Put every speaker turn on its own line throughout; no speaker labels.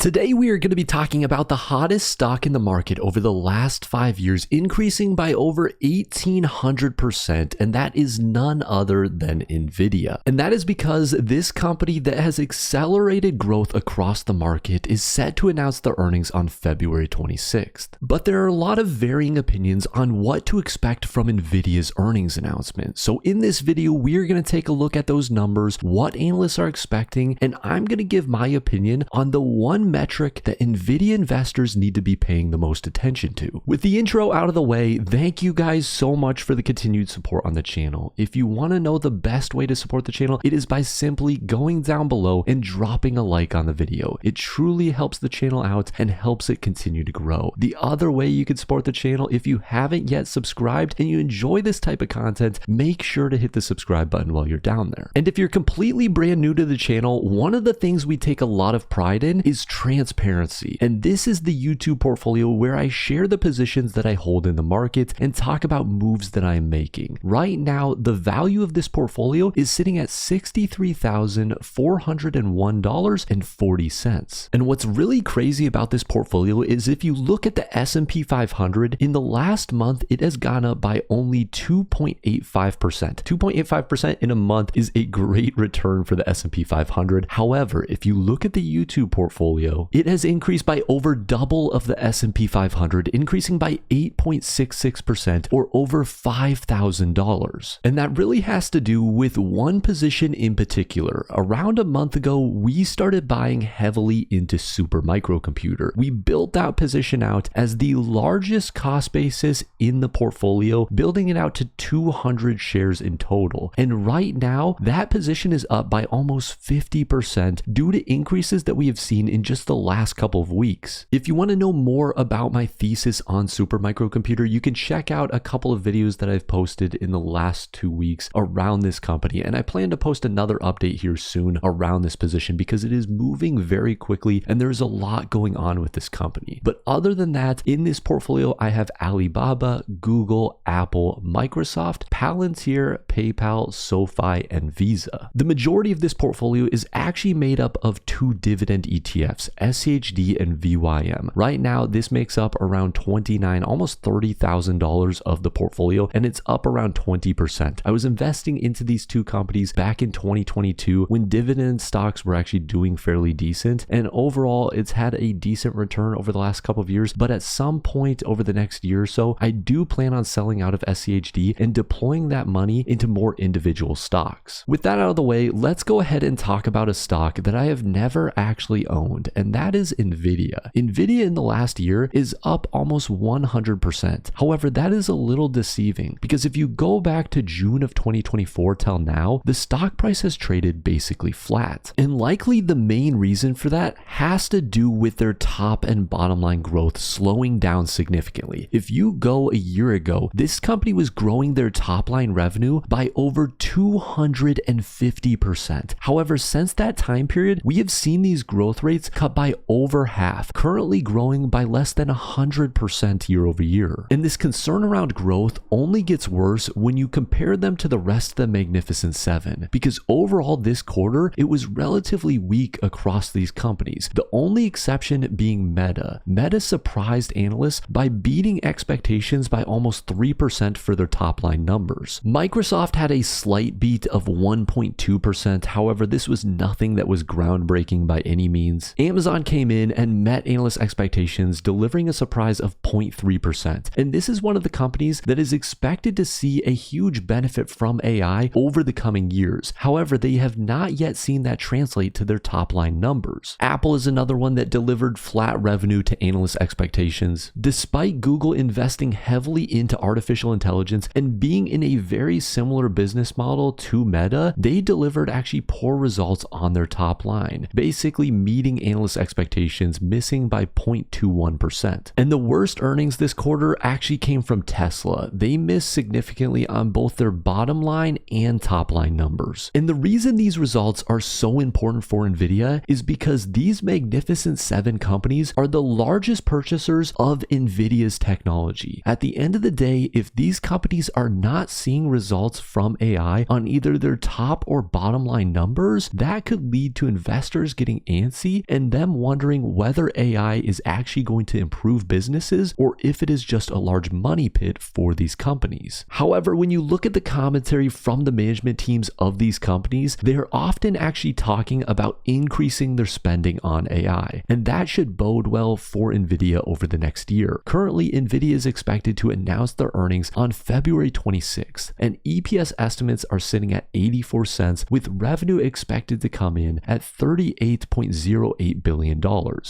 Today we are going to be talking about the hottest stock in the market over the last 5 years, increasing by over 1,800%, and that is none other than Nvidia. And that is because this company that has accelerated growth across the market is set to announce their earnings on February 26th. But there are a lot of varying opinions on what to expect from Nvidia's earnings announcement. So in this video, we are going to take a look at those numbers, what analysts are expecting, and I'm going to give my opinion on the one metric that Nvidia investors need to be paying the most attention to. With the intro out of the way, thank you guys so much for the continued support on the channel. If you want to know the best way to support the channel, it is by simply going down below and dropping a like on the video. It truly helps the channel out and helps it continue to grow. The other way you can support the channel, if you haven't yet subscribed and you enjoy this type of content, make sure to hit the subscribe button while you're down there. And if you're completely brand new to the channel, one of the things we take a lot of pride in is transparency. And this is the YouTube portfolio where I share the positions that I hold in the market and talk about moves that I am making. Right now, the value of this portfolio is sitting at $63,401.40. And what's really crazy about this portfolio is if you look at the S&P 500, in the last month, it has gone up by only 2.85%. 2.85% in a month is a great return for the S&P 500. However, if you look at the YouTube portfolio, it has increased by over double of the S&P 500, increasing by 8.66% or over $5,000. And that really has to do with one position in particular. Around a month ago, we started buying heavily into Supermicrocomputer. We built that position out as the largest cost basis in the portfolio, building it out to 200 shares in total. And right now, that position is up by almost 50% due to increases that we have seen in just the last couple of weeks. If you want to know more about my thesis on Supermicrocomputer, you can check out a couple of videos that I've posted in the last 2 weeks around this company. And I plan to post another update here soon around this position because it is moving very quickly and there's a lot going on with this company. But other than that, in this portfolio, I have Alibaba, Google, Apple, Microsoft, Palantir, PayPal, SoFi, and Visa. The majority of this portfolio is actually made up of two dividend ETFs, SCHD and VYM. Right now, this makes up around $29,000, almost $30,000 of the portfolio, and it's up around 20%. I was investing into these two companies back in 2022 when dividend stocks were actually doing fairly decent, and overall, it's had a decent return over the last couple of years, but at some point over the next year or so, I do plan on selling out of SCHD and deploying that money into more individual stocks. With that out of the way, let's go ahead and talk about a stock that I have never actually owned, and that is Nvidia. Nvidia in the last year is up almost 100%. However, that is a little deceiving because if you go back to June of 2024 till now, the stock price has traded basically flat. And likely the main reason for that has to do with their top and bottom line growth slowing down significantly. If you go a year ago, this company was growing their top line revenue by over 250%. However, since that time period, we have seen these growth rates cut by over half, currently growing by less than 100% year over year. And this concern around growth only gets worse when you compare them to the rest of the Magnificent Seven, because overall this quarter, it was relatively weak across these companies. The only exception being Meta. Meta surprised analysts by beating expectations by almost 3% for their top line numbers. Microsoft had a slight beat of 1.2%. However, this was nothing that was groundbreaking by any means. Amazon came in and met analyst expectations, delivering a surprise of 0.3%. And this is one of the companies that is expected to see a huge benefit from AI over the coming years. However, they have not yet seen that translate to their top line numbers. Apple is another one that delivered flat revenue to analyst expectations. Despite Google investing heavily into artificial intelligence and being in a very similar business model to Meta, they delivered actually poor results on their top line, basically meeting analyst expectations, missing by 0.21%. And the worst earnings this quarter actually came from Tesla. They missed significantly on both their bottom line and top line numbers. And the reason these results are so important for Nvidia is because these Magnificent Seven companies are the largest purchasers of Nvidia's technology. At the end of the day, if these companies are not seeing results from AI on either their top or bottom line numbers, that could lead to investors getting antsy and them wondering whether AI is actually going to improve businesses or if it is just a large money pit for these companies. However, when you look at the commentary from the management teams of these companies, they're often actually talking about increasing their spending on AI, and that should bode well for Nvidia over the next year. Currently, Nvidia is expected to announce their earnings on February 26th, and EPS estimates are sitting at 84 cents, with revenue expected to come in at $38.08 billion.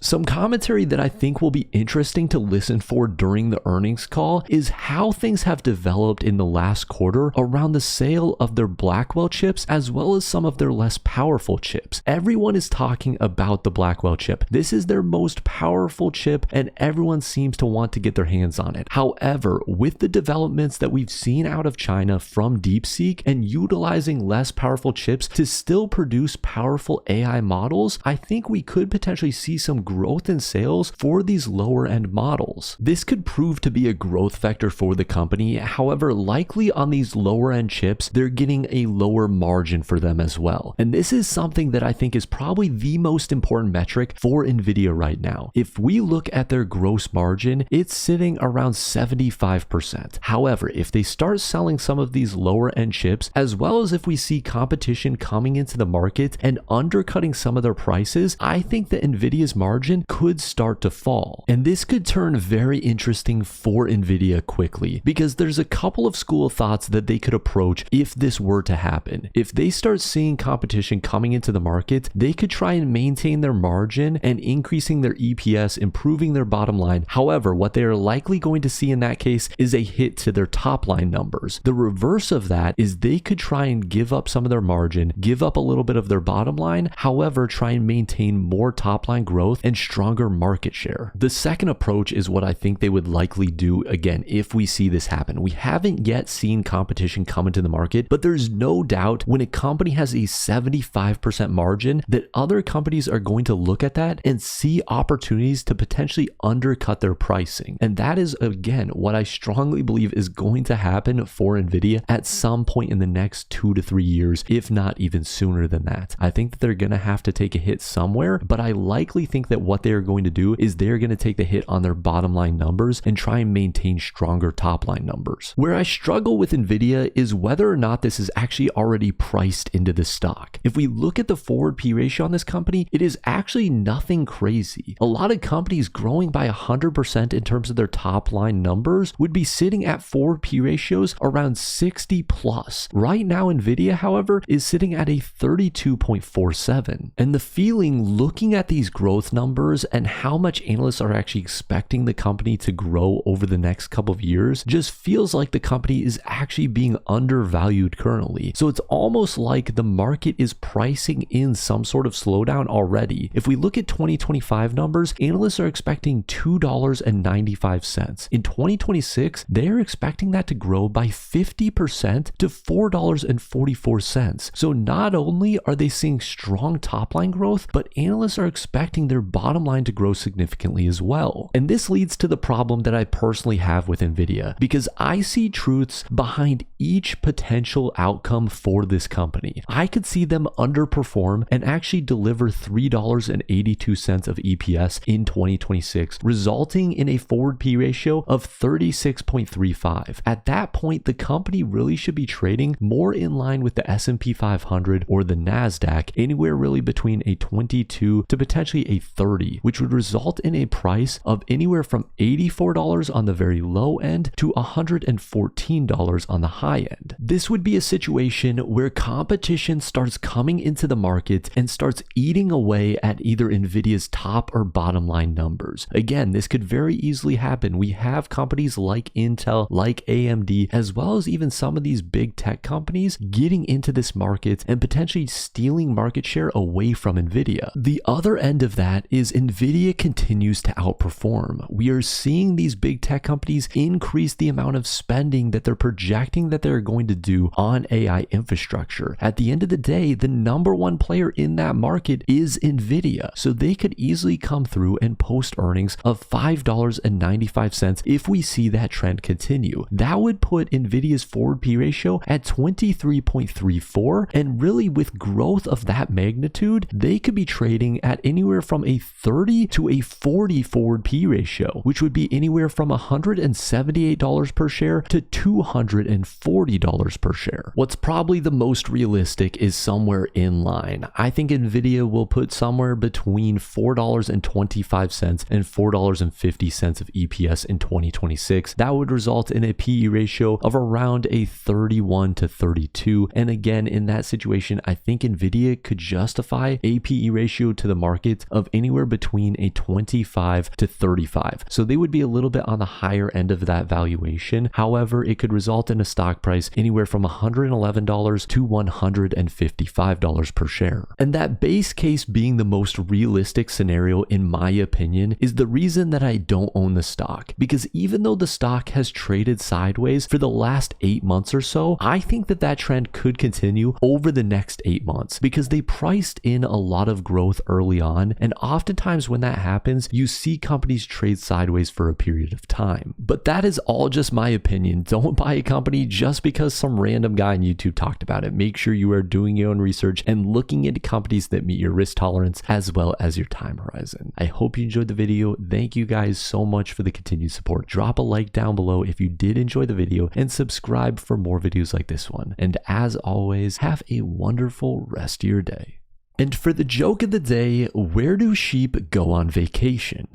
Some commentary that I think will be interesting to listen for during the earnings call is how things have developed in the last quarter around the sale of their Blackwell chips as well as some of their less powerful chips. Everyone is talking about the Blackwell chip. This is their most powerful chip and everyone seems to want to get their hands on it. However, with the developments that we've seen out of China from DeepSeek and utilizing less powerful chips to still produce powerful AI models, I think we could potentially see some growth in sales for these lower end models. This could prove to be a growth vector for the company. However, likely on these lower end chips, they're getting a lower margin for them as well. And this is something that I think is probably the most important metric for Nvidia right now. If we look at their gross margin, it's sitting around 75%. However, if they start selling some of these lower end chips, as well as if we see competition coming into the market and undercutting some of their prices, I think that Nvidia's margin could start to fall. And this could turn very interesting for Nvidia quickly, because there's a couple of school of thoughts that they could approach if this were to happen. If they start seeing competition coming into the market, they could try and maintain their margin and increasing their EPS, improving their bottom line. However, what they are likely going to see in that case is a hit to their top line numbers. The reverse of that is they could try and give up some of their margin, give up a little bit of their bottom line, however, try and maintain more top line growth and stronger market share. The second approach is what I think they would likely do again if we see this happen. We haven't yet seen competition come into the market, but there's no doubt when a company has a 75% margin that other companies are going to look at that and see opportunities to potentially undercut their pricing. And that is again what I strongly believe is going to happen for Nvidia at some point in the next 2 to 3 years, if not even sooner than that. I think that they're going to have to take a hit somewhere, but I likely think that what they're going to do is they're going to take the hit on their bottom line numbers and try and maintain stronger top line numbers. Where I struggle with Nvidia is whether or not this is actually already priced into the stock. If we look at the forward P ratio on this company, it is actually nothing crazy. A lot of companies growing by 100% in terms of their top line numbers would be sitting at forward P ratios around 60 plus. Right now, Nvidia, however, is sitting at a 32.47. And the feeling looking at these growth numbers and how much analysts are actually expecting the company to grow over the next couple of years just feels like the company is actually being undervalued currently. So it's almost like the market is pricing in some sort of slowdown already. If we look at 2025 numbers, analysts are expecting $2.95. In 2026, they're expecting that to grow by 50% to $4.44. So not only are they seeing strong top line growth, but analysts are expecting their bottom line to grow significantly as well. And this leads to the problem that I personally have with Nvidia, because I see truths behind each potential outcome for this company. I could see them underperform and actually deliver $3.82 of EPS in 2026, resulting in a forward P ratio of 36.35. At that point, the company really should be trading more in line with the S&P 500 or the NASDAQ, anywhere really between a 22 to potentially a 30, which would result in a price of anywhere from $84 on the very low end to $114 on the high end. This would be a situation where competition starts coming into the market and starts eating away at either Nvidia's top or bottom line numbers. Again, this could very easily happen. We have companies like Intel, like AMD, as well as even some of these big tech companies getting into this market and potentially stealing market share away from Nvidia. The other end of that is Nvidia continues to outperform. We are seeing these big tech companies increase the amount of spending that they're projecting that they're going to do on AI infrastructure. At the end of the day, the number one player in that market is Nvidia. So they could easily come through and post earnings of $5.95 if we see that trend continue. That would put Nvidia's forward P ratio at 23.34, and really with growth of that magnitude, they could be trading looking at anywhere from a 30 to a 40 forward P ratio, which would be anywhere from $178 per share to $240 per share. What's probably the most realistic is somewhere in line. I think Nvidia will put somewhere between $4.25 and $4.50 of EPS in 2026. That would result in a PE ratio of around a 31 to 32. And again, in that situation, I think Nvidia could justify a PE ratio to the market of anywhere between a 25 to 35. So they would be a little bit on the higher end of that valuation. However, it could result in a stock price anywhere from $111 to $155 per share. And that base case being the most realistic scenario, in my opinion, is the reason that I don't own the stock. Because even though the stock has traded sideways for the last 8 months or so, I think that that trend could continue over the next 8 months because they priced in a lot of growth early on. And oftentimes when that happens, you see companies trade sideways for a period of time. But that is all just my opinion. Don't buy a company just because some random guy on YouTube talked about it. Make sure you are doing your own research and looking into companies that meet your risk tolerance as well as your time horizon. I hope you enjoyed the video. Thank you guys so much for the continued support. Drop a like down below if you did enjoy the video and subscribe for more videos like this one. And as always, have a wonderful rest of your day. And for the joke of the day, where do sheep go on vacation?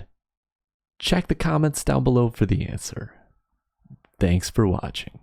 Check the comments down below for the answer. Thanks for watching.